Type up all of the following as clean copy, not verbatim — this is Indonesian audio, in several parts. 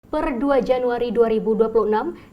Per 2 Januari 2026,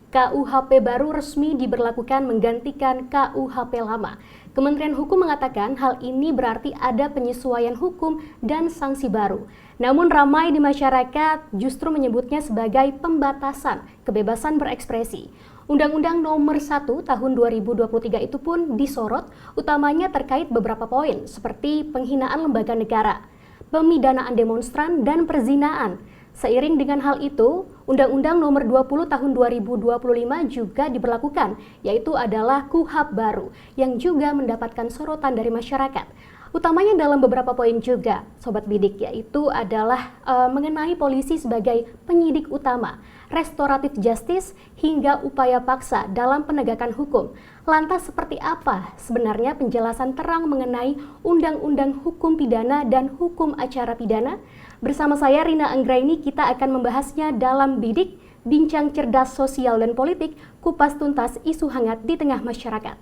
KUHP baru resmi diberlakukan menggantikan KUHP lama. Kementerian Hukum mengatakan hal ini berarti ada penyesuaian hukum dan sanksi baru. Namun ramai di masyarakat justru menyebutnya sebagai pembatasan kebebasan berekspresi. Undang-Undang Nomor 1 Tahun 2023 itu pun disorot, utamanya terkait beberapa poin seperti penghinaan lembaga negara, pemidanaan demonstran, dan perzinaan. Seiring dengan hal itu, Undang-Undang Nomor 20 Tahun 2025 juga diberlakukan, yaitu adalah KUHP baru yang juga mendapatkan sorotan dari masyarakat. Utamanya dalam beberapa poin juga, Sobat Bidik, yaitu adalah mengenai polisi sebagai penyidik utama, restoratif justice, hingga upaya paksa dalam penegakan hukum. Lantas seperti apa sebenarnya penjelasan terang mengenai Undang-Undang Hukum Pidana dan Hukum Acara Pidana? Bersama saya Rina Anggraini, kita akan membahasnya dalam Bidik, Bincang Cerdas Sosial dan Politik, kupas tuntas isu hangat di tengah masyarakat.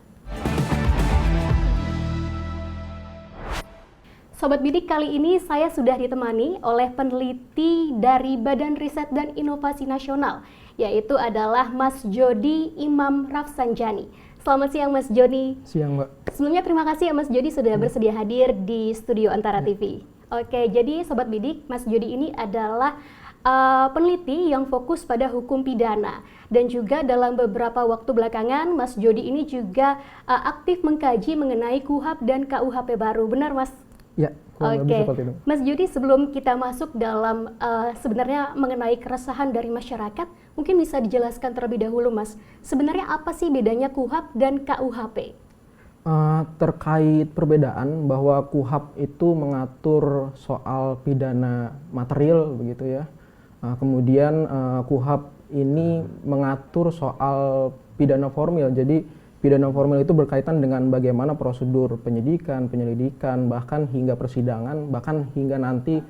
Sobat Bidik, kali ini saya sudah ditemani oleh peneliti dari Badan Riset dan Inovasi Nasional, yaitu adalah Mas Jody Imam Rafsanjani. Selamat siang Mas Jody. Siang Mbak. Sebelumnya terima kasih ya Mas Jody sudah bersedia hadir di studio Antara TV. Oke, jadi Sobat Bidik, Mas Jody ini adalah peneliti yang fokus pada hukum pidana. Dan juga dalam beberapa waktu belakangan, Mas Jody ini juga aktif mengkaji mengenai KUHP dan KUHP baru. Benar Mas? Ya, Oke, Mas Jody, sebelum kita masuk dalam sebenarnya mengenai keresahan dari masyarakat, mungkin bisa dijelaskan terlebih dahulu Mas, sebenarnya apa sih bedanya KUHP dan KUHP? Terkait perbedaan bahwa KUHP itu mengatur soal pidana material begitu ya. Kemudian KUHP ini mengatur soal pidana formil. Jadi pidana formil itu berkaitan dengan bagaimana prosedur penyidikan, penyelidikan, bahkan hingga persidangan, bahkan hingga nanti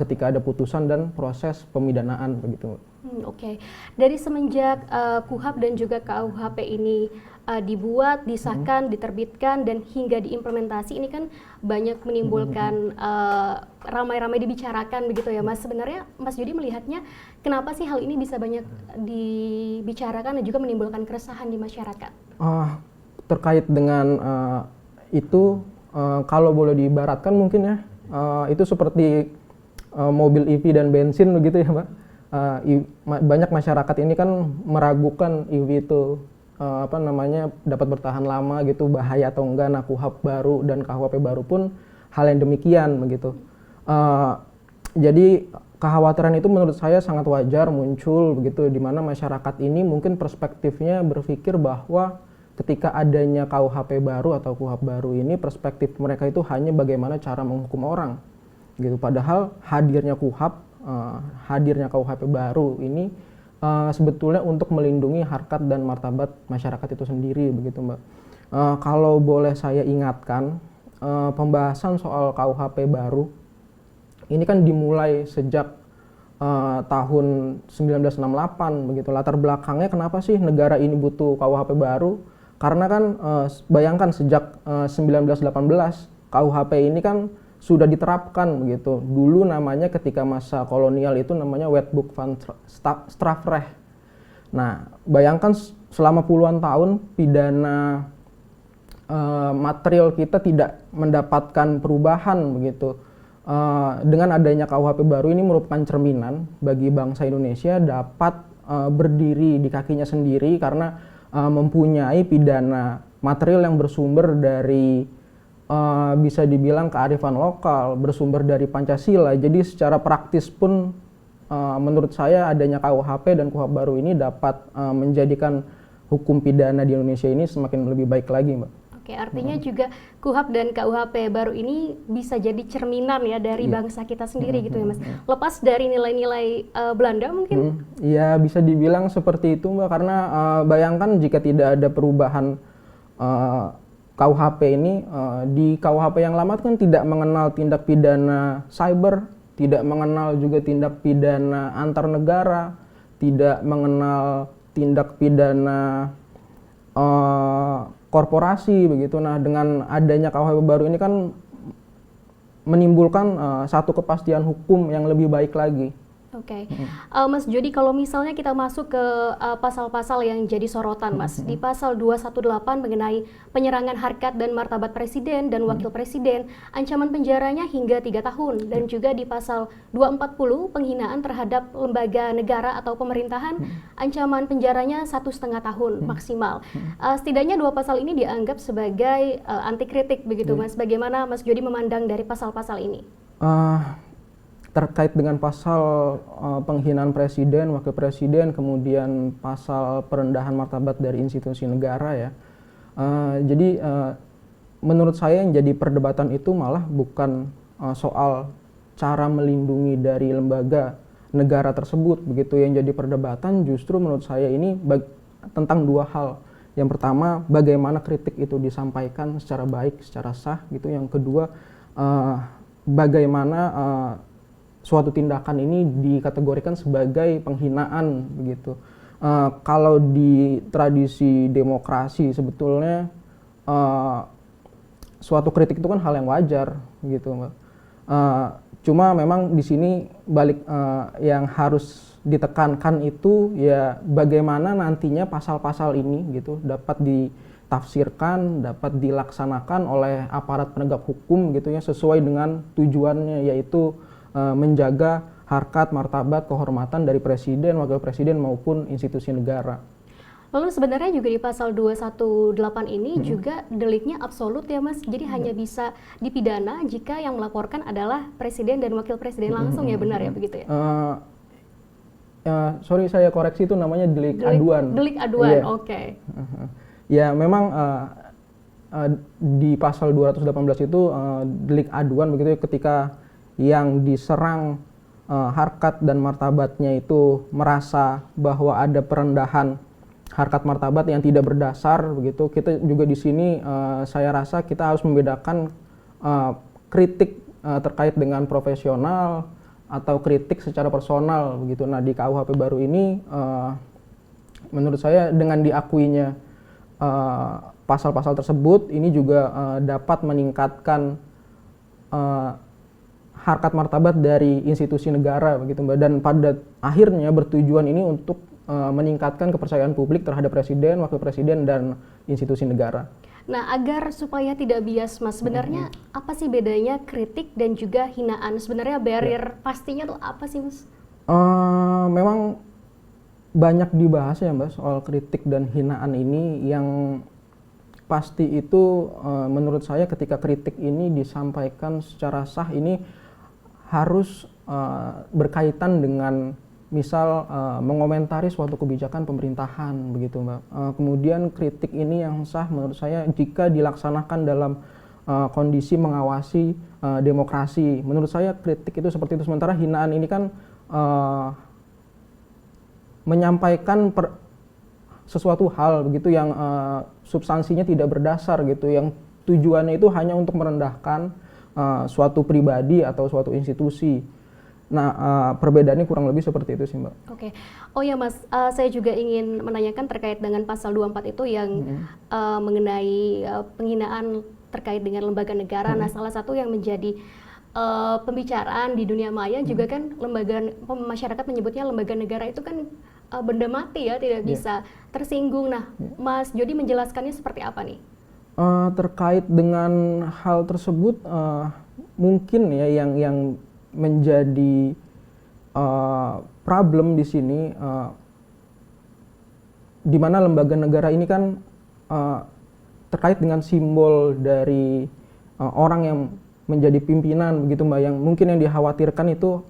ketika ada putusan dan proses pemidanaan begitu. Oke. Dari semenjak KUHP dan juga KUHP ini dibuat, disahkan, diterbitkan, dan hingga diimplementasi, ini kan banyak menimbulkan ramai-ramai dibicarakan begitu ya Mas. Sebenarnya Mas Jody melihatnya kenapa sih hal ini bisa banyak dibicarakan dan juga menimbulkan keresahan di masyarakat? Terkait dengan itu, kalau boleh diibaratkan mungkin ya, itu seperti mobil EV dan bensin begitu ya Mbak. Banyak masyarakat ini kan meragukan EV itu dapat bertahan lama gitu, bahaya atau enggak. Nah, KUHP baru dan KUHP baru pun hal yang demikian begitu. Jadi kekhawatiran itu menurut saya sangat wajar muncul begitu, di mana masyarakat ini mungkin perspektifnya berpikir bahwa ketika adanya KUHP baru atau KUHP baru ini, perspektif mereka itu hanya bagaimana cara menghukum orang gitu. Padahal hadirnya KUHP baru ini sebetulnya untuk melindungi harkat dan martabat masyarakat itu sendiri begitu Mbak. Kalau boleh saya ingatkan, pembahasan soal KUHP baru ini kan dimulai sejak tahun 1968 begitu. Latar belakangnya kenapa sih negara ini butuh KUHP baru? Karena kan bayangkan sejak 1918 KUHP ini kan sudah diterapkan begitu. Dulu namanya ketika masa kolonial itu namanya Wetboek van Strafrecht. Nah, bayangkan selama puluhan tahun pidana material kita tidak mendapatkan perubahan begitu. Dengan adanya KUHP baru ini merupakan cerminan bagi bangsa Indonesia dapat berdiri di kakinya sendiri karena mempunyai pidana material yang bersumber dari bisa dibilang kearifan lokal, bersumber dari Pancasila. Jadi secara praktis pun menurut saya adanya KUHP dan KUHP baru ini dapat menjadikan hukum pidana di Indonesia ini semakin lebih baik lagi Mbak. Oke, artinya juga KUHP dan KUHP baru ini bisa jadi cerminan ya dari bangsa kita sendiri gitu ya Mas. Lepas dari nilai-nilai Belanda mungkin? Iya, bisa dibilang seperti itu Mbak, karena bayangkan jika tidak ada perubahan KUHP ini, di KUHP yang lama kan tidak mengenal tindak pidana cyber, tidak mengenal juga tindak pidana antar negara, tidak mengenal tindak pidana korporasi begitu. Nah, dengan adanya KUHP baru ini kan menimbulkan satu kepastian hukum yang lebih baik lagi. Oke. Mas Jody, kalau misalnya kita masuk ke pasal-pasal yang jadi sorotan, Mas, di pasal 218 mengenai penyerangan harkat dan martabat presiden dan wakil presiden, ancaman penjaranya hingga 3 tahun, dan juga di pasal 240 penghinaan terhadap lembaga negara atau pemerintahan, ancaman penjaranya 1,5 tahun maksimal. Setidaknya 2 pasal ini dianggap sebagai anti kritik begitu, Mas. Bagaimana Mas Jody memandang dari pasal-pasal ini? Terkait dengan pasal penghinaan presiden, wakil presiden, kemudian pasal perendahan martabat dari institusi negara ya. Jadi menurut saya yang jadi perdebatan itu malah bukan soal cara melindungi dari lembaga negara tersebut begitu. Yang jadi perdebatan justru menurut saya ini tentang 2 hal. Yang pertama, bagaimana kritik itu disampaikan secara baik, secara sah gitu. Yang kedua, bagaimana suatu tindakan ini dikategorikan sebagai penghinaan begitu. Kalau di tradisi demokrasi sebetulnya suatu kritik itu kan hal yang wajar gitu, Mbak. Cuma memang di sini yang harus ditekankan itu ya bagaimana nantinya pasal-pasal ini gitu dapat ditafsirkan, dapat dilaksanakan oleh aparat penegak hukum gitu ya sesuai dengan tujuannya, yaitu menjaga harkat, martabat, kehormatan dari presiden, wakil presiden maupun institusi negara. Lalu sebenarnya juga di pasal 218 ini juga deliknya absolut ya, Mas. Jadi hanya bisa dipidana jika yang melaporkan adalah presiden dan wakil presiden langsung, ya benar ya begitu ya? Sorry saya koreksi, itu namanya delik aduan. Delik aduan, Yeah. oke. Ya memang di pasal 218 itu delik aduan begitu ya, ketika yang diserang harkat dan martabatnya itu merasa bahwa ada perendahan harkat martabat yang tidak berdasar begitu. Kita juga di sini saya rasa kita harus membedakan kritik terkait dengan profesional atau kritik secara personal begitu. Nah, di KUHP baru ini menurut saya dengan diakuinya pasal-pasal tersebut ini juga dapat meningkatkan harkat martabat dari institusi negara begitu, Mbak, dan pada akhirnya bertujuan ini untuk meningkatkan kepercayaan publik terhadap presiden, wakil presiden, dan institusi negara. Nah, agar supaya tidak bias, Mas, sebenarnya apa sih bedanya kritik dan juga hinaan? Sebenarnya barrier pastinya tuh apa sih, Mas? Memang banyak dibahas ya, Mbak, soal kritik dan hinaan ini. Yang pasti itu menurut saya ketika kritik ini disampaikan secara sah ini harus berkaitan dengan misal mengomentari suatu kebijakan pemerintahan begitu, Mbak. Kemudian kritik ini yang sah menurut saya jika dilaksanakan dalam kondisi mengawasi demokrasi. Menurut saya kritik itu seperti itu. Sementara hinaan ini kan menyampaikan sesuatu hal begitu yang substansinya tidak berdasar gitu, yang tujuannya itu hanya untuk merendahkan suatu pribadi atau suatu institusi. Nah, perbedaannya kurang lebih seperti itu sih, Mbak. Oke. Oh ya, Mas, saya juga ingin menanyakan terkait dengan pasal 24 itu yang mengenai penghinaan terkait dengan lembaga negara. Nah, salah satu yang menjadi pembicaraan di dunia maya juga kan masyarakat menyebutnya lembaga negara itu kan benda mati ya, tidak bisa tersinggung. Nah, Mas Jody menjelaskannya seperti apa nih? Terkait dengan hal tersebut mungkin ya yang menjadi problem di sini di mana lembaga negara ini kan terkait dengan simbol dari orang yang menjadi pimpinan begitu, Mbak, yang mungkin yang dikhawatirkan itu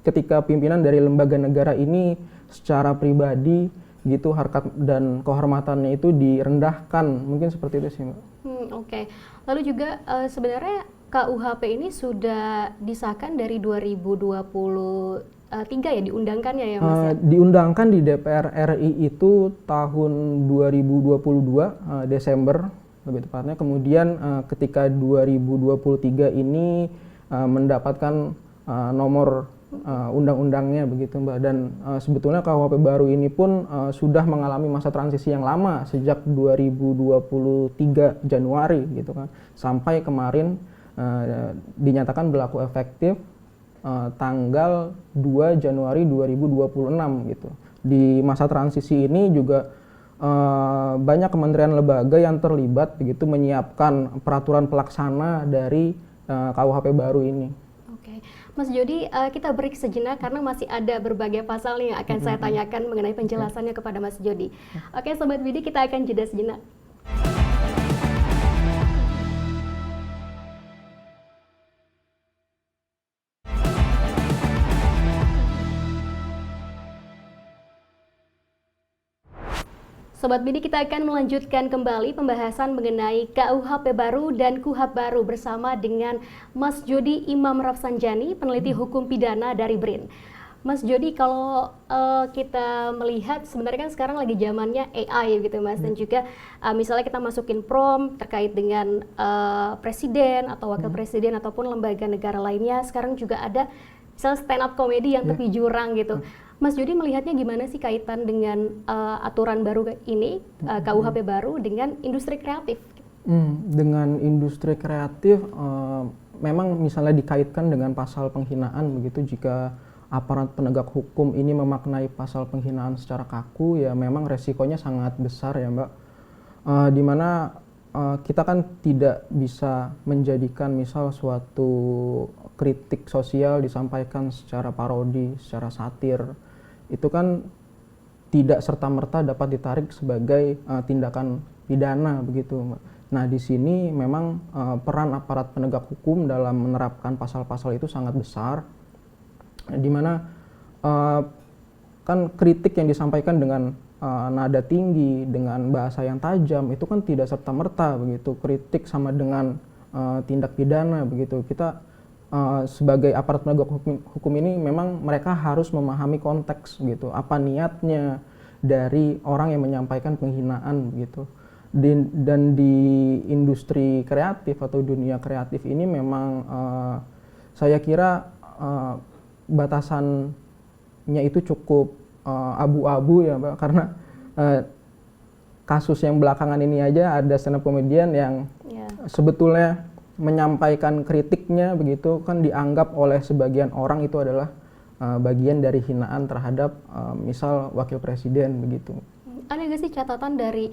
ketika pimpinan dari lembaga negara ini secara pribadi gitu harkat dan kehormatannya itu direndahkan, mungkin seperti itu sih, Mbak. Oke. Lalu juga sebenarnya KUHP ini sudah disahkan dari 2023 ya, diundangkannya ya, Mas ya? Diundangkan di DPR RI itu tahun 2022 Desember lebih tepatnya. Kemudian ketika 2023 ini mendapatkan nomor undang-undangnya begitu, Mbak, dan sebetulnya KUHP baru ini pun sudah mengalami masa transisi yang lama sejak 2023 Januari gitu kan, sampai kemarin dinyatakan berlaku efektif tanggal 2 Januari 2026 gitu. Di masa transisi ini juga banyak kementerian lembaga yang terlibat begitu menyiapkan peraturan pelaksana dari KUHP baru ini. Oke, Mas Jody, kita break sejenak karena masih ada berbagai pasal yang akan saya tanyakan mengenai penjelasannya kepada Mas Jody. Oke, Sobat Bidik, kita akan jeda sejenak. Sobat Bidik, kita akan melanjutkan kembali pembahasan mengenai KUHP baru dan KUHAP baru bersama dengan Mas Jody Imam Rafsanjani, peneliti hukum pidana dari BRIN. Mas Jody, kalau kita melihat sebenarnya kan sekarang lagi zamannya AI gitu Mas, dan juga misalnya kita masukin prompt terkait dengan presiden atau wakil presiden ataupun lembaga negara lainnya, sekarang juga ada misalnya stand up comedy yang tepi jurang gitu. Mas Jody melihatnya gimana sih kaitan dengan aturan baru ini, KUHP baru dengan industri kreatif? Dengan industri kreatif, memang misalnya dikaitkan dengan pasal penghinaan begitu, jika aparat penegak hukum ini memaknai pasal penghinaan secara kaku, ya memang resikonya sangat besar ya Mbak. Dimana kita kan tidak bisa menjadikan misal suatu kritik sosial disampaikan secara parodi, secara satir, itu kan tidak serta-merta dapat ditarik sebagai tindakan pidana begitu, Mbak. Nah, di sini memang peran aparat penegak hukum dalam menerapkan pasal-pasal itu sangat besar, di mana kan kritik yang disampaikan dengan nada tinggi, dengan bahasa yang tajam, itu kan tidak serta-merta begitu kritik sama dengan tindak pidana begitu. Kita sebagai aparat penegak hukum ini memang mereka harus memahami konteks gitu, apa niatnya dari orang yang menyampaikan penghinaan gitu. Dan di industri kreatif atau dunia kreatif ini memang saya kira batasannya itu cukup abu-abu ya Mbak, karena kasus yang belakangan ini aja ada stand up comedian yang sebetulnya menyampaikan kritiknya begitu kan dianggap oleh sebagian orang itu adalah bagian dari hinaan terhadap misal wakil presiden begitu. Ada nggak sih catatan dari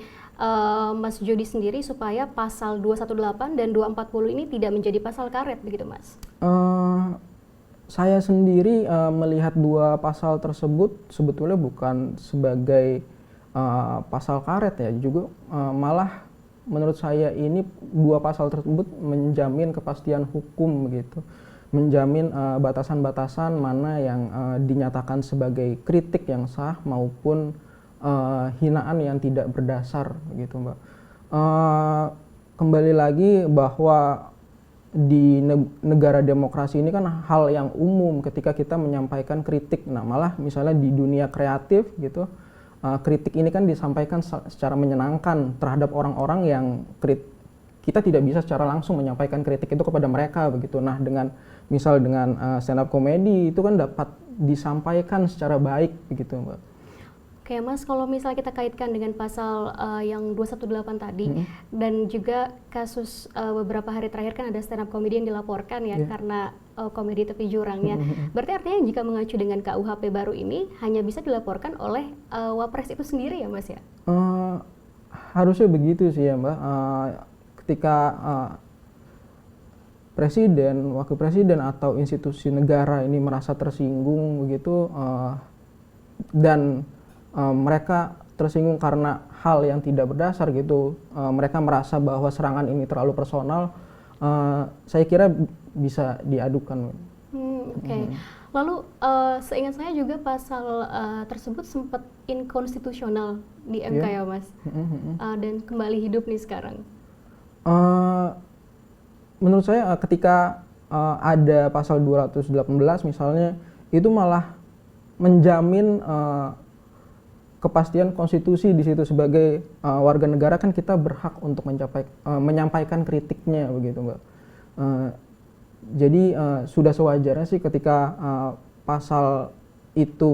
Mas Jody sendiri supaya pasal 218 dan 240 ini tidak menjadi pasal karet begitu Mas? Saya sendiri melihat dua pasal tersebut sebetulnya bukan sebagai pasal karet ya, juga malah menurut saya ini dua pasal tersebut menjamin kepastian hukum begitu, menjamin batasan-batasan mana yang dinyatakan sebagai kritik yang sah maupun hinaan yang tidak berdasar begitu Mbak. Kembali lagi bahwa di negara demokrasi ini kan hal yang umum ketika kita menyampaikan kritik. Nah, malah misalnya di dunia kreatif gitu, kritik ini kan disampaikan secara menyenangkan terhadap orang-orang yang kita tidak bisa secara langsung menyampaikan kritik itu kepada mereka begitu. Nah, dengan misal dengan stand up comedy itu kan dapat disampaikan secara baik begitu Mbak. Oke Mas, kalau misalnya kita kaitkan dengan pasal yang 218 tadi dan juga kasus beberapa hari terakhir kan ada stand up comedian dilaporkan ya karena komedi tepi jurangnya. Berarti artinya jika mengacu dengan KUHP baru ini hanya bisa dilaporkan oleh Wapres itu sendiri ya Mas ya? Harusnya begitu sih ya Mbak. Ketika presiden, wakil presiden atau institusi negara ini merasa tersinggung begitu dan mereka tersinggung karena hal yang tidak berdasar gitu, mereka merasa bahwa serangan ini terlalu personal, saya kira bisa diadukan. Oke. Lalu seingat saya juga pasal tersebut sempat inkonstitusional di MK ya Mas, dan kembali hidup nih sekarang. Menurut saya ketika ada pasal 218 misalnya, itu malah menjamin kepastian konstitusi di situ. Sebagai warga negara kan kita berhak untuk menyampaikan kritiknya begitu Mbak. Jadi sudah sewajarnya sih ketika pasal itu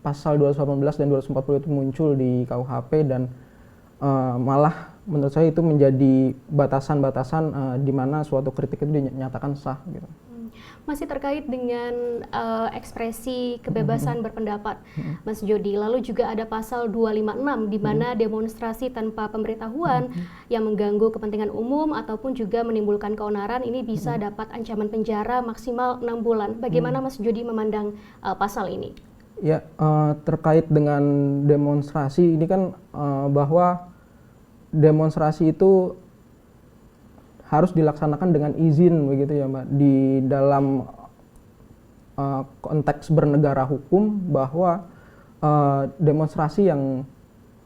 pasal 218 dan 240 itu muncul di KUHP dan malah menurut saya itu menjadi batasan-batasan di mana suatu kritik itu dinyatakan sah gitu. Masih terkait dengan ekspresi kebebasan berpendapat, Mas Jody. Lalu juga ada pasal 256 di mana demonstrasi tanpa pemberitahuan yang mengganggu kepentingan umum ataupun juga menimbulkan keonaran ini bisa dapat ancaman penjara maksimal 6 bulan. Bagaimana Mas Jody memandang pasal ini? Ya, terkait dengan demonstrasi ini kan bahwa demonstrasi itu harus dilaksanakan dengan izin begitu ya Mbak, di dalam konteks bernegara hukum, bahwa demonstrasi yang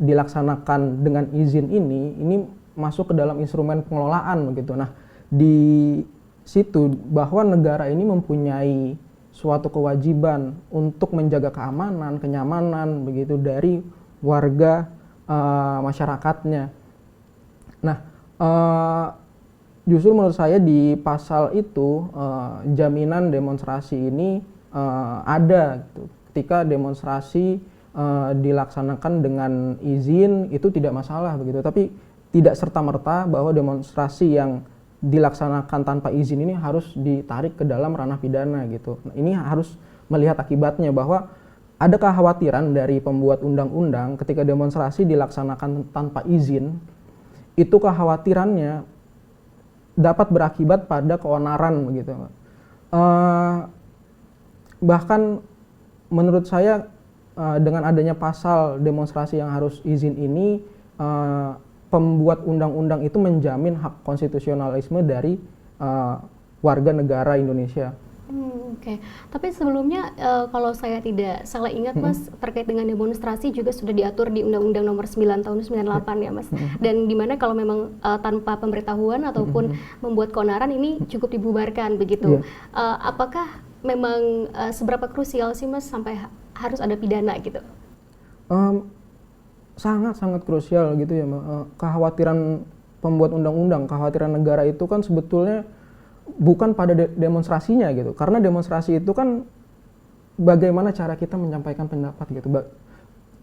dilaksanakan dengan izin ini masuk ke dalam instrumen pengelolaan begitu. Nah, di situ bahwa negara ini mempunyai suatu kewajiban untuk menjaga keamanan, kenyamanan begitu dari warga masyarakatnya. Nah, justru menurut saya di pasal itu jaminan demonstrasi ini ada gitu. Ketika demonstrasi dilaksanakan dengan izin itu tidak masalah begitu, tapi tidak serta-merta bahwa demonstrasi yang dilaksanakan tanpa izin ini harus ditarik ke dalam ranah pidana gitu. Nah, ini harus melihat akibatnya, bahwa ada kekhawatiran dari pembuat undang-undang ketika demonstrasi dilaksanakan tanpa izin, itu kekhawatirannya dapat berakibat pada keonaran begitu. Bahkan menurut saya dengan adanya pasal demonstrasi yang harus izin ini, pembuat undang-undang itu menjamin hak konstitusionalisme dari warga negara Indonesia. Oke. Tapi sebelumnya kalau saya tidak salah ingat Mas, terkait dengan demonstrasi juga sudah diatur di Undang-Undang Nomor 9 Tahun 98 ya Mas. Dan di mana kalau memang tanpa pemberitahuan ataupun membuat keonaran ini cukup dibubarkan begitu. Apakah memang seberapa krusial sih Mas sampai harus ada pidana gitu? Sangat-sangat krusial gitu ya Mbak. Kekhawatiran pembuat undang-undang, kekhawatiran negara itu kan sebetulnya bukan pada demonstrasinya gitu, karena demonstrasi itu kan bagaimana cara kita menyampaikan pendapat gitu.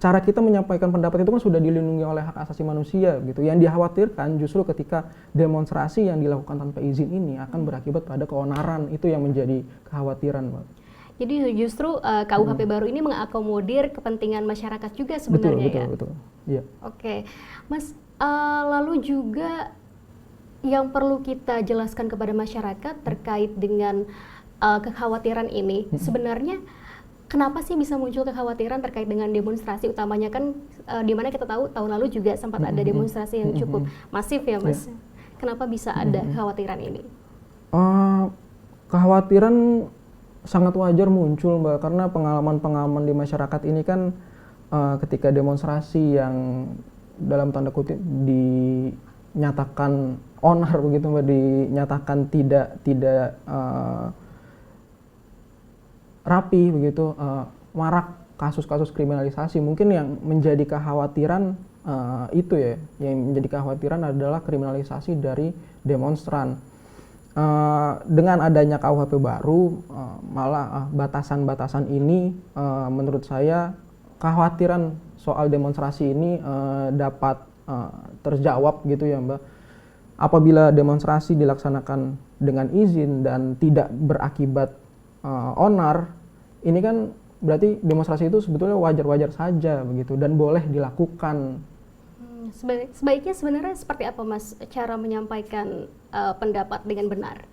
Cara kita menyampaikan pendapat itu kan sudah dilindungi oleh hak asasi manusia gitu. Yang dikhawatirkan justru ketika demonstrasi yang dilakukan tanpa izin ini akan berakibat pada keonaran, itu yang menjadi kekhawatiran Mbak. Jadi justru KUHP baru ini mengakomodir kepentingan masyarakat juga sebenarnya ya? Betul. Iya. Oke, Mas, lalu juga yang perlu kita jelaskan kepada masyarakat terkait dengan kekhawatiran ini, sebenarnya kenapa sih bisa muncul kekhawatiran terkait dengan demonstrasi, utamanya kan di mana kita tahu tahun lalu juga sempat ada demonstrasi yang cukup masif ya Mas. Kenapa bisa ada kekhawatiran ini? Kekhawatiran sangat wajar muncul Mbak, karena pengalaman-pengalaman di masyarakat ini kan ketika demonstrasi yang dalam tanda kutip dinyatakan onar begitu Mbak, dinyatakan tidak rapi begitu, marak kasus-kasus kriminalisasi. Mungkin yang menjadi kekhawatiran itu ya, yang menjadi kekhawatiran adalah kriminalisasi dari demonstran. Dengan adanya KUHP baru, malah batasan-batasan ini menurut saya kekhawatiran soal demonstrasi ini dapat terjawab gitu ya Mbak. Apabila demonstrasi dilaksanakan dengan izin dan tidak berakibat onar, ini kan berarti demonstrasi itu sebetulnya wajar-wajar saja begitu dan boleh dilakukan. Sebaiknya sebenarnya seperti apa Mas cara menyampaikan pendapat dengan benar?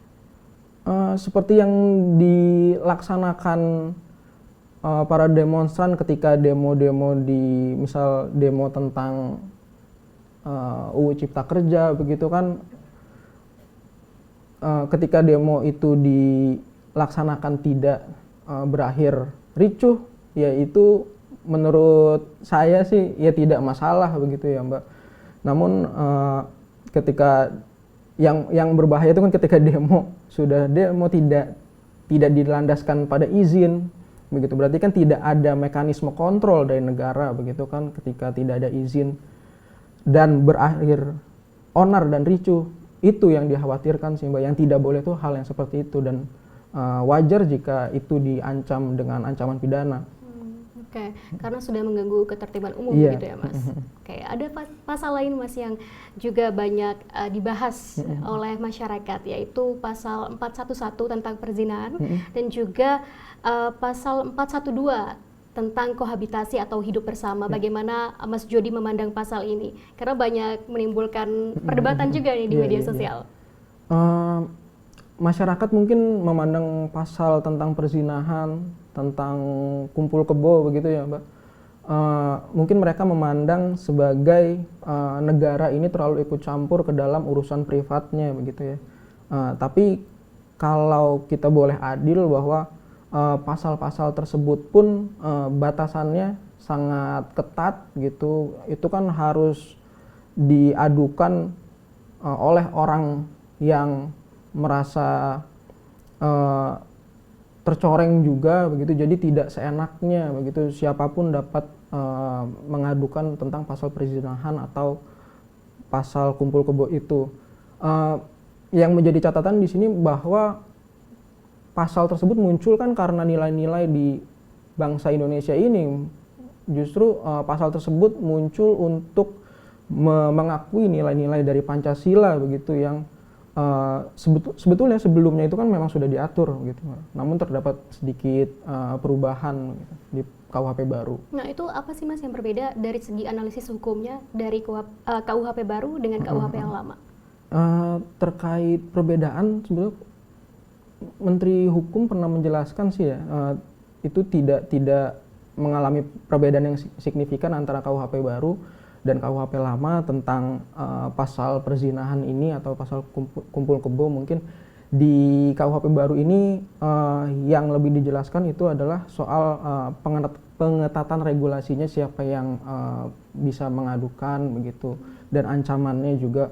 Seperti yang dilaksanakan para demonstran ketika demo-demo di misal demo tentang UU Cipta Kerja begitu kan, ketika demo itu dilaksanakan tidak berakhir ricuh, ya itu menurut saya sih ya tidak masalah begitu ya Mbak. Namun ketika yang berbahaya itu kan ketika demo tidak dilandaskan pada izin begitu, berarti kan tidak ada mekanisme kontrol dari negara begitu kan, ketika tidak ada izin dan berakhir onar dan ricuh, itu yang dikhawatirkan sih Mbak. Yang tidak boleh tuh hal yang seperti itu, dan wajar jika itu diancam dengan ancaman pidana. Oke, karena sudah mengganggu ketertiban umum Iya. gitu ya Mas. Oke, ada pasal lain Mas yang juga banyak dibahas oleh masyarakat, yaitu pasal 411 tentang perzinahan dan juga pasal 412 tentang kohabitasi atau hidup bersama. Bagaimana Mas Jody memandang pasal ini? Karena banyak menimbulkan perdebatan juga nih di Iya, media iya, iya. sosial. Masyarakat mungkin memandang pasal tentang perzinahan, tentang kumpul kebo begitu ya Mbak. Mungkin mereka memandang sebagai negara ini terlalu ikut campur ke dalam urusan privatnya begitu ya. Tapi kalau kita boleh adil bahwa pasal-pasal tersebut pun batasannya sangat ketat gitu, itu kan harus diadukan oleh orang yang merasa tercoreng juga begitu, jadi tidak seenaknya begitu siapapun dapat mengadukan tentang pasal perzinahan atau pasal kumpul kebo itu. Yang menjadi catatan di sini bahwa pasal tersebut muncul kan karena nilai-nilai di bangsa Indonesia ini. Justru pasal tersebut muncul untuk mengakui nilai-nilai dari Pancasila begitu yang sebetulnya sebelumnya itu kan memang sudah diatur gitu, namun terdapat sedikit perubahan gitu, di KUHP baru. Nah itu apa sih Mas yang berbeda dari segi analisis hukumnya dari KUHP baru dengan KUHP yang lama? Terkait perbedaan sebenarnya Menteri Hukum pernah menjelaskan sih ya, itu tidak mengalami perbedaan yang signifikan antara KUHP baru dan KUHP lama tentang pasal perzinahan ini atau pasal kumpul kebo. Mungkin di KUHP baru ini yang lebih dijelaskan itu adalah soal pengetatan regulasinya, siapa yang bisa mengadukan begitu, dan ancamannya juga.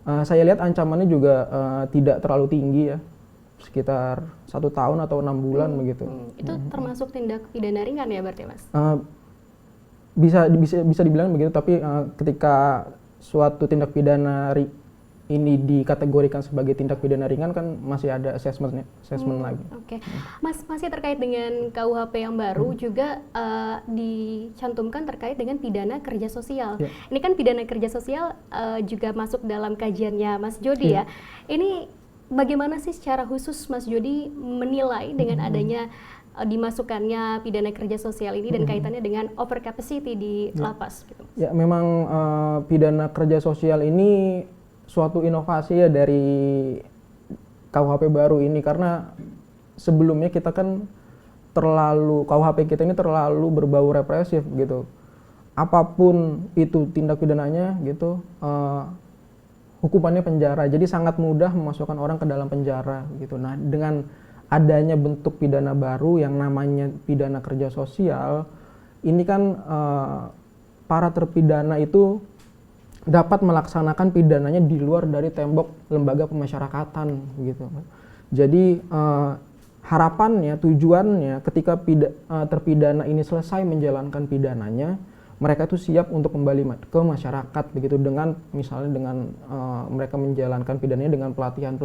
Saya lihat ancamannya juga tidak terlalu tinggi ya, sekitar 1 tahun atau 6 bulan begitu. Itu termasuk tindak pidana ringan ya berarti Mas? Bisa dibilang begitu, tapi ketika suatu tindak pidana ini dikategorikan sebagai tindak pidana ringan kan masih ada assessment lagi. Oke. Mas, masih terkait dengan KUHP yang baru juga dicantumkan terkait dengan pidana kerja sosial. Yeah. Ini kan pidana kerja sosial juga masuk dalam kajiannya Mas Jody ya. Ini bagaimana sih secara khusus Mas Jody menilai dengan adanya dimasukkannya pidana kerja sosial ini dan kaitannya dengan over capacity di lapas gitu? Ya, memang pidana kerja sosial ini suatu inovasi ya dari KUHP baru ini, karena sebelumnya kita kan KUHP kita ini terlalu berbau represif gitu. Apapun itu tindak pidananya gitu, hukumannya penjara. Jadi sangat mudah memasukkan orang ke dalam penjara gitu. Nah, dengan adanya bentuk pidana baru yang namanya pidana kerja sosial, ini kan para terpidana itu dapat melaksanakan pidananya di luar dari tembok lembaga pemasyarakatan gitu. Jadi harapannya, tujuannya ketika terpidana ini selesai menjalankan pidananya, mereka itu siap untuk kembali ke masyarakat begitu, dengan misalnya dengan mereka menjalankan pidananya dengan pelatihan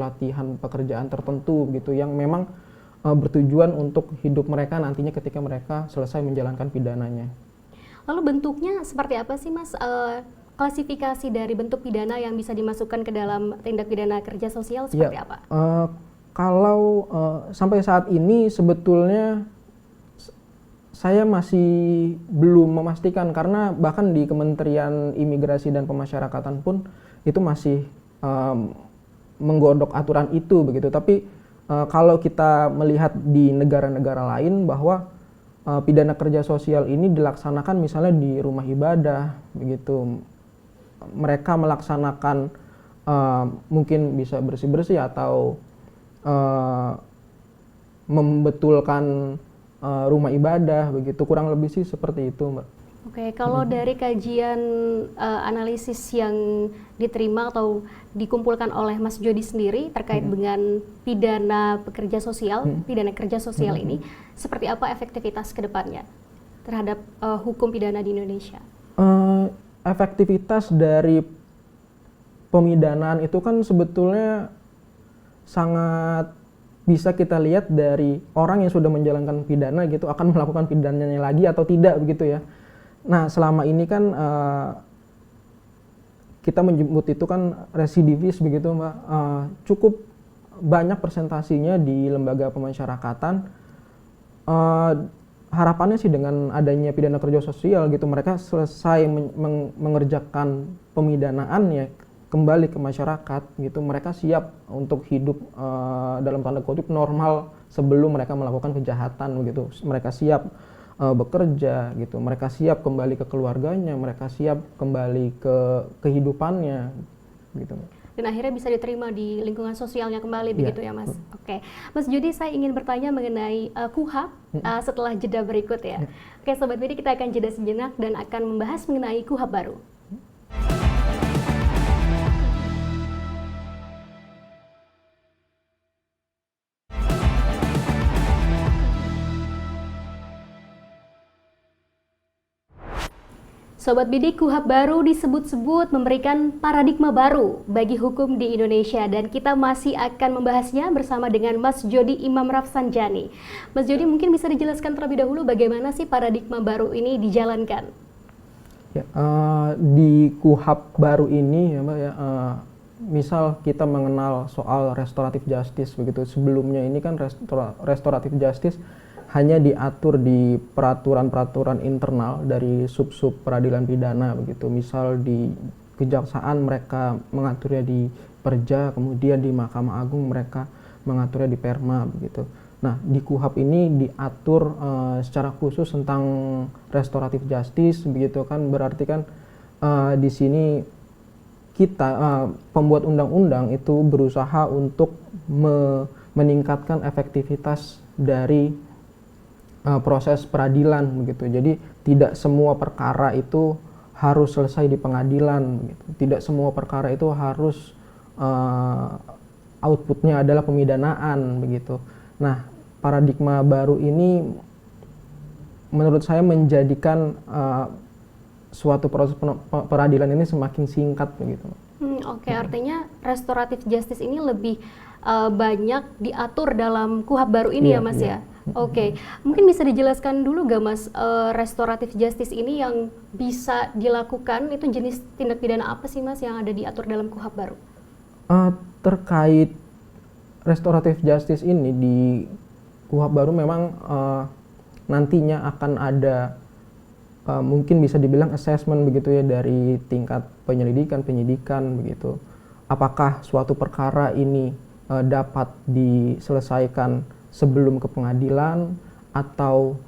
pekerjaan tertentu gitu yang memang bertujuan untuk hidup mereka nantinya ketika mereka selesai menjalankan pidananya. Lalu bentuknya seperti apa sih Mas? Klasifikasi dari bentuk pidana yang bisa dimasukkan ke dalam tindak pidana kerja sosial seperti apa? Kalau sampai saat ini sebetulnya saya masih belum memastikan, karena bahkan di Kementerian Imigrasi dan Pemasyarakatan pun itu masih menggodok aturan itu begitu. Tapi kalau kita melihat di negara-negara lain bahwa pidana kerja sosial ini dilaksanakan misalnya di rumah ibadah begitu. Mereka melaksanakan mungkin bisa bersih-bersih atau membetulkan rumah ibadah begitu, kurang lebih sih seperti itu Mbak. Oke, kalau dari kajian analisis yang diterima atau dikumpulkan oleh Mas Jody sendiri terkait dengan pidana pekerja sosial, pidana kerja sosial ini, seperti apa efektivitas ke depannya terhadap hukum pidana di Indonesia? Efektivitas dari pemidanaan itu kan sebetulnya sangat bisa kita lihat dari orang yang sudah menjalankan pidana gitu akan melakukan pidananya lagi atau tidak begitu ya. Nah, selama ini kan kita menyebut itu kan residivis begitu Mbak. Cukup banyak persentasinya di lembaga pemasyarakatan. Harapannya sih dengan adanya pidana kerja sosial gitu, mereka selesai mengerjakan pemidanaannya kembali ke masyarakat gitu, mereka siap untuk hidup dalam tanda kutip normal sebelum mereka melakukan kejahatan begitu. Mereka siap bekerja gitu, mereka siap kembali ke keluarganya, mereka siap kembali ke kehidupannya gitu. Dan akhirnya bisa diterima di lingkungan sosialnya kembali begitu ya Mas. Oke, Mas Jody, saya ingin bertanya mengenai KUHAP setelah jeda berikut ya. Oke, Sobat BD, kita akan jeda sejenak dan akan membahas mengenai KUHAP baru. Sobat BD, KUHAP baru disebut-sebut memberikan paradigma baru bagi hukum di Indonesia, dan kita masih akan membahasnya bersama dengan Mas Jody Imam Rafsanjani. Mas Jody, mungkin bisa dijelaskan terlebih dahulu bagaimana sih paradigma baru ini dijalankan? Ya, di KUHAP baru ini ya Mbak ya, misal kita mengenal soal restoratif justice begitu. Sebelumnya ini kan restoratif justice hanya diatur di peraturan-peraturan internal dari sub-sub peradilan pidana begitu. Misal di kejaksaan mereka mengaturnya di Perja, kemudian di Mahkamah Agung mereka mengaturnya di Perma begitu. Nah, di KUHAP ini diatur secara khusus tentang restoratif justice begitu kan, berarti kan di sini kita pembuat undang-undang itu berusaha untuk meningkatkan efektivitas dari proses peradilan begitu. Jadi tidak semua perkara itu harus selesai di pengadilan begitu. Tidak semua perkara itu harus outputnya adalah pemidanaan begitu. Nah, paradigma baru ini menurut saya menjadikan suatu proses peradilan ini semakin singkat begitu. Oke, artinya restoratif justice ini lebih banyak diatur dalam KUHAP baru ini ya Mas ya? Oke, mungkin bisa dijelaskan dulu gak Mas, restoratif justice ini yang bisa dilakukan itu jenis tindak pidana apa sih Mas yang ada diatur dalam KUHAP baru? Terkait restoratif justice ini di KUHAP baru memang nantinya akan ada mungkin bisa dibilang assessment begitu ya dari tingkat penyidikan begitu. Apakah suatu perkara ini dapat diselesaikan sebelum ke pengadilan atau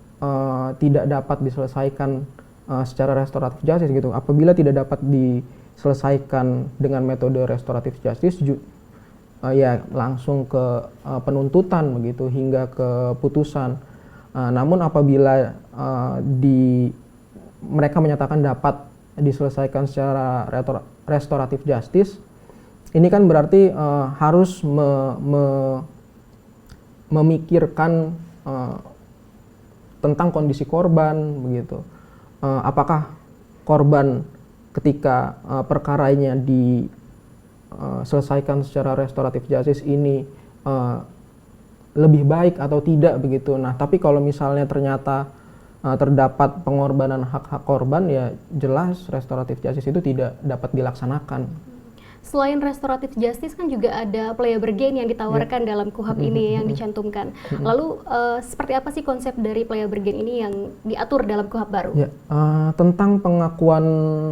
tidak dapat diselesaikan secara restoratif justice gitu. Apabila tidak dapat diselesaikan dengan metode restoratif justice, ya langsung ke penuntutan begitu hingga ke putusan. Namun apabila mereka menyatakan dapat diselesaikan secara restoratif justice, ini kan berarti harus memikirkan tentang kondisi korban begitu. Apakah korban ketika perkaranya diselesaikan secara restoratif justice ini lebih baik atau tidak begitu. Nah, tapi kalau misalnya ternyata terdapat pengorbanan hak-hak korban, ya jelas restoratif justice itu tidak dapat dilaksanakan. Selain restoratif justice kan juga ada plea bergen yang ditawarkan dalam KUHAP ini yang dicantumkan. Lalu seperti apa sih konsep dari plea bergen ini yang diatur dalam KUHAP baru? Ya, tentang pengakuan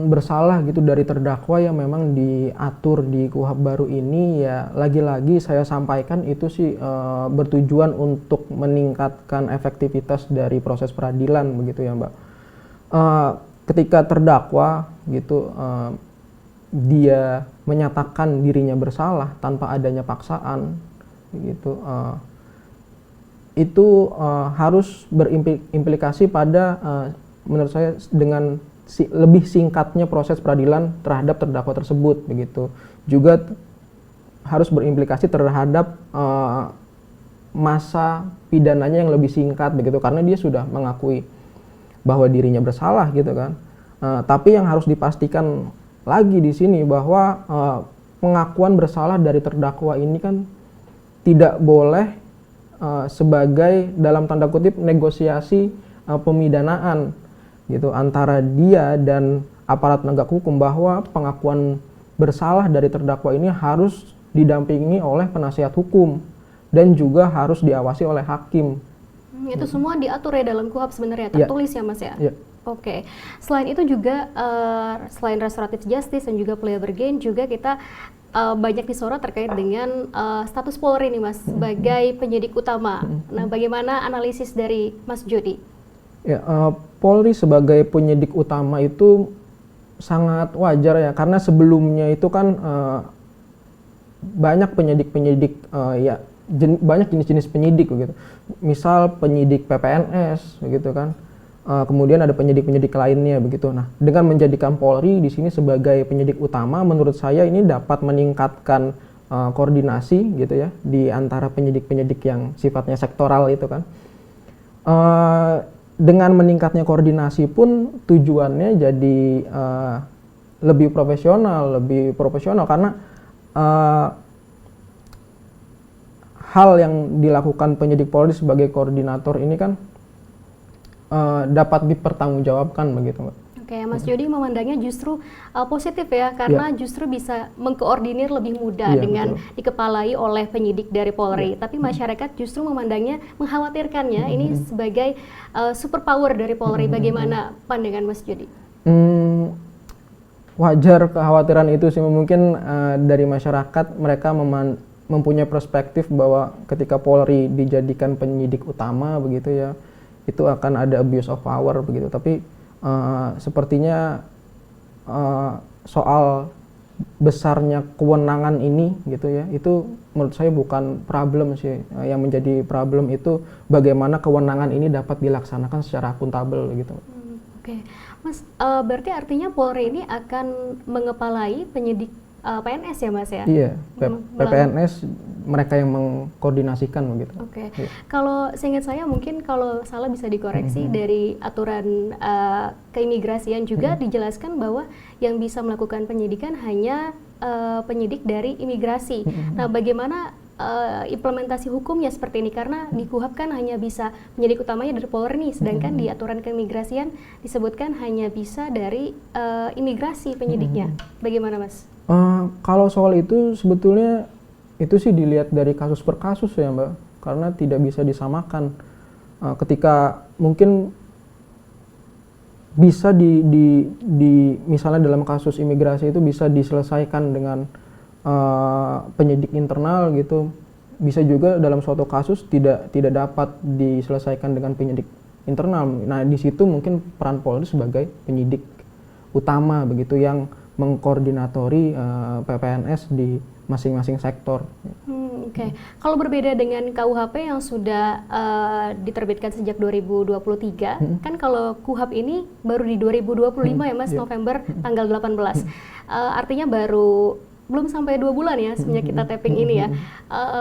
bersalah gitu dari terdakwa yang memang diatur di KUHAP baru ini, ya lagi-lagi saya sampaikan itu sih bertujuan untuk meningkatkan efektivitas dari proses peradilan begitu ya Mbak. Ketika terdakwa gitu dia menyatakan dirinya bersalah tanpa adanya paksaan, gitu, itu harus berimplikasi pada, menurut saya dengan lebih singkatnya proses peradilan terhadap terdakwa tersebut, begitu. Juga harus berimplikasi terhadap masa pidananya yang lebih singkat, begitu, karena dia sudah mengakui bahwa dirinya bersalah, gitu kan. Tapi yang harus dipastikan lagi di sini bahwa pengakuan bersalah dari terdakwa ini kan tidak boleh sebagai dalam tanda kutip negosiasi pemidanaan gitu antara dia dan aparat penegak hukum, bahwa pengakuan bersalah dari terdakwa ini harus didampingi oleh penasihat hukum dan juga harus diawasi oleh hakim. Itu semua diatur ya dalam KUHP sebenarnya, Ya. tertulis ya Mas ya? Ya. Oke, selain itu juga selain restoratif justice dan juga plea bergen, juga kita banyak disorot terkait dengan status Polri nih Mas sebagai penyidik utama. Nah, bagaimana analisis dari Mas Jody? Ya, Polri sebagai penyidik utama itu sangat wajar ya, karena sebelumnya itu kan banyak penyidik-penyidik banyak jenis-jenis penyidik gitu. Misal penyidik PPNS gitu kan. Kemudian ada penyidik-penyidik lainnya begitu. Nah, dengan menjadikan Polri di sini sebagai penyidik utama, menurut saya ini dapat meningkatkan koordinasi gitu ya di antara penyidik-penyidik yang sifatnya sektoral itu kan. Dengan meningkatnya koordinasi pun tujuannya jadi lebih profesional karena hal yang dilakukan penyidik Polri sebagai koordinator ini kan dapat dipertanggungjawabkan begitu, Mbak. Oke, Mas Jody memandangnya justru positif ya, karena justru bisa mengkoordinir lebih mudah dengan dikepalai oleh penyidik dari Polri. Tapi masyarakat justru memandangnya, mengkhawatirkannya ini sebagai superpower dari Polri. Bagaimana pandangan Mas Jody? Wajar kekhawatiran itu sih, mungkin dari masyarakat mereka mempunyai perspektif bahwa ketika Polri dijadikan penyidik utama begitu ya, itu akan ada abuse of power begitu. Tapi sepertinya soal besarnya kewenangan ini gitu ya, itu menurut saya bukan problem sih. Yang menjadi problem itu bagaimana kewenangan ini dapat dilaksanakan secara akuntabel gitu. Oke, Mas, berarti artinya Polri ini akan mengepalai penyidik PNS ya Mas ya? Iya, PPNS mereka yang mengkoordinasikan begitu. Oke. Kalau seingat saya, mungkin kalau salah bisa dikoreksi, dari aturan keimigrasian juga dijelaskan bahwa yang bisa melakukan penyidikan hanya penyidik dari imigrasi. Nah, bagaimana implementasi hukumnya seperti ini, karena di KUHP kan hanya bisa penyidik utamanya dari Polri nih, sedangkan di aturan keimigrasian disebutkan hanya bisa dari imigrasi penyidiknya. Bagaimana Mas? Kalau soal itu sebetulnya itu sih dilihat dari kasus per kasus ya Mbak, karena tidak bisa disamakan. Ketika mungkin bisa misalnya dalam kasus imigrasi itu bisa diselesaikan dengan penyidik internal gitu, bisa juga dalam suatu kasus tidak dapat diselesaikan dengan penyidik internal. Nah, di situ mungkin peran Polri sebagai penyidik utama begitu yang mengkoordinatori PPNS di masing-masing sektor. Oke. Kalau berbeda dengan KUHP yang sudah diterbitkan sejak 2023, kan kalau KUHP ini baru di 2025 ya Mas, November tanggal 18. Artinya belum sampai 2 bulan ya semenjak kita tapping ini ya.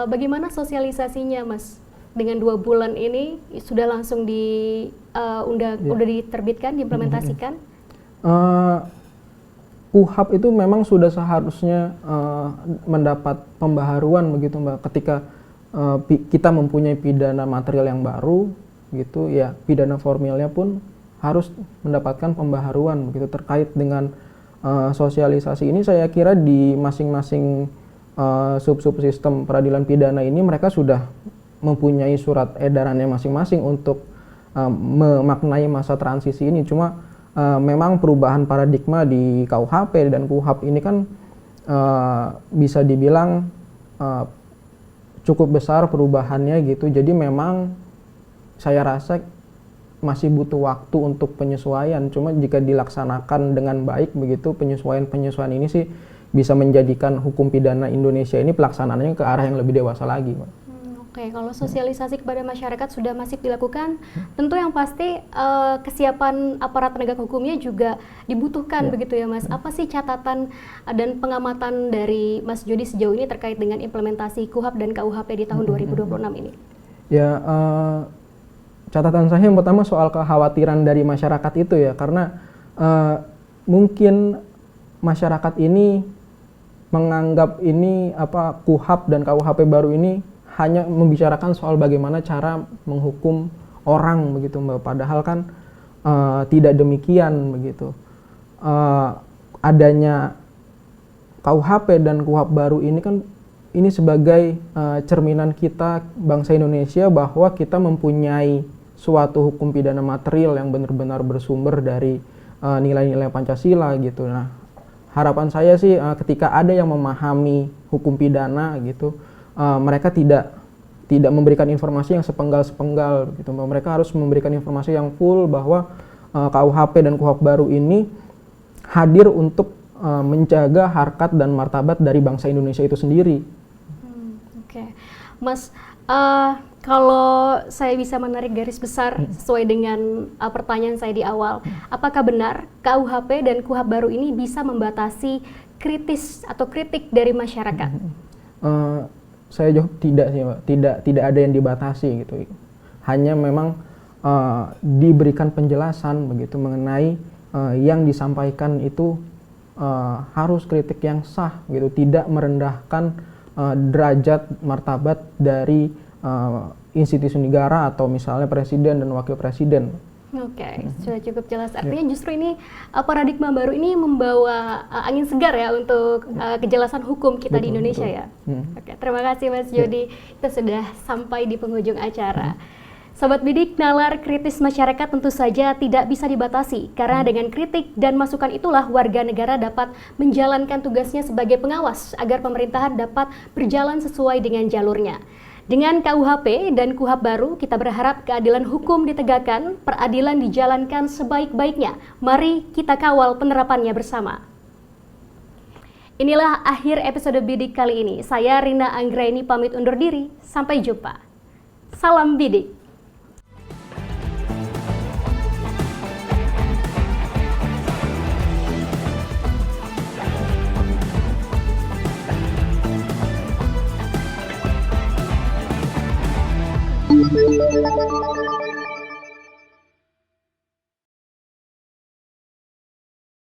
Bagaimana sosialisasinya Mas? Dengan 2 bulan ini sudah langsung udah diterbitkan, diimplementasikan? KUHP itu memang sudah seharusnya mendapat pembaharuan begitu Mbak, ketika kita mempunyai pidana material yang baru gitu ya, pidana formilnya pun harus mendapatkan pembaharuan begitu. Terkait dengan sosialisasi ini, saya kira di masing-masing sub-sub sistem peradilan pidana ini mereka sudah mempunyai surat edarannya masing-masing untuk memaknai masa transisi ini. Cuma memang perubahan paradigma di KUHP dan KUHP ini kan bisa dibilang cukup besar perubahannya gitu. Jadi memang saya rasa masih butuh waktu untuk penyesuaian. Cuma jika dilaksanakan dengan baik begitu, penyesuaian ini sih bisa menjadikan hukum pidana Indonesia ini pelaksanaannya ke arah yang lebih dewasa lagi, Pak. Oke, kalau sosialisasi kepada masyarakat sudah masif dilakukan, tentu yang pasti kesiapan aparat penegak hukumnya juga dibutuhkan begitu ya Mas. Apa sih catatan dan pengamatan dari Mas Jody sejauh ini terkait dengan implementasi KUHP dan KUHP di tahun 2026 ini? Ya, catatan saya yang pertama soal kekhawatiran dari masyarakat itu ya, karena mungkin masyarakat ini menganggap ini KUHP dan KUHP baru ini hanya membicarakan soal bagaimana cara menghukum orang begitu Mbak. Padahal kan tidak demikian begitu. Adanya KUHP dan KUHP baru ini kan ini sebagai cerminan kita bangsa Indonesia bahwa kita mempunyai suatu hukum pidana material yang benar-benar bersumber dari nilai-nilai Pancasila gitu. Nah, harapan saya sih ketika ada yang memahami hukum pidana gitu, mereka tidak memberikan informasi yang sepenggal-sepenggal gitu. Mereka harus memberikan informasi yang full bahwa KUHP dan KUHP baru ini hadir untuk menjaga harkat dan martabat dari bangsa Indonesia itu sendiri. Oke. Mas, kalau saya bisa menarik garis besar sesuai dengan pertanyaan saya di awal, apakah benar KUHP dan KUHP baru ini bisa membatasi kritik dari masyarakat? Saya jawab tidak sih, Mbak. Tidak ada yang dibatasi gitu. Hanya memang diberikan penjelasan begitu mengenai yang disampaikan itu harus kritik yang sah gitu, tidak merendahkan derajat martabat dari institusi negara atau misalnya presiden dan wakil presiden. Oke, sudah cukup jelas. Artinya justru ini paradigma baru ini membawa angin segar ya untuk kejelasan hukum kita di Indonesia ya. Oke, terima kasih Mas Jody. Kita sudah sampai di penghujung acara. Sobat Bidik, nalar kritis masyarakat tentu saja tidak bisa dibatasi karena dengan kritik dan masukan itulah warga negara dapat menjalankan tugasnya sebagai pengawas agar pemerintahan dapat berjalan sesuai dengan jalurnya. Dengan KUHP dan KUHP baru, kita berharap keadilan hukum ditegakkan, peradilan dijalankan sebaik-baiknya. Mari kita kawal penerapannya bersama. Inilah akhir episode Bidik kali ini. Saya Rina Anggraini pamit undur diri. Sampai jumpa. Salam Bidik. Thank you.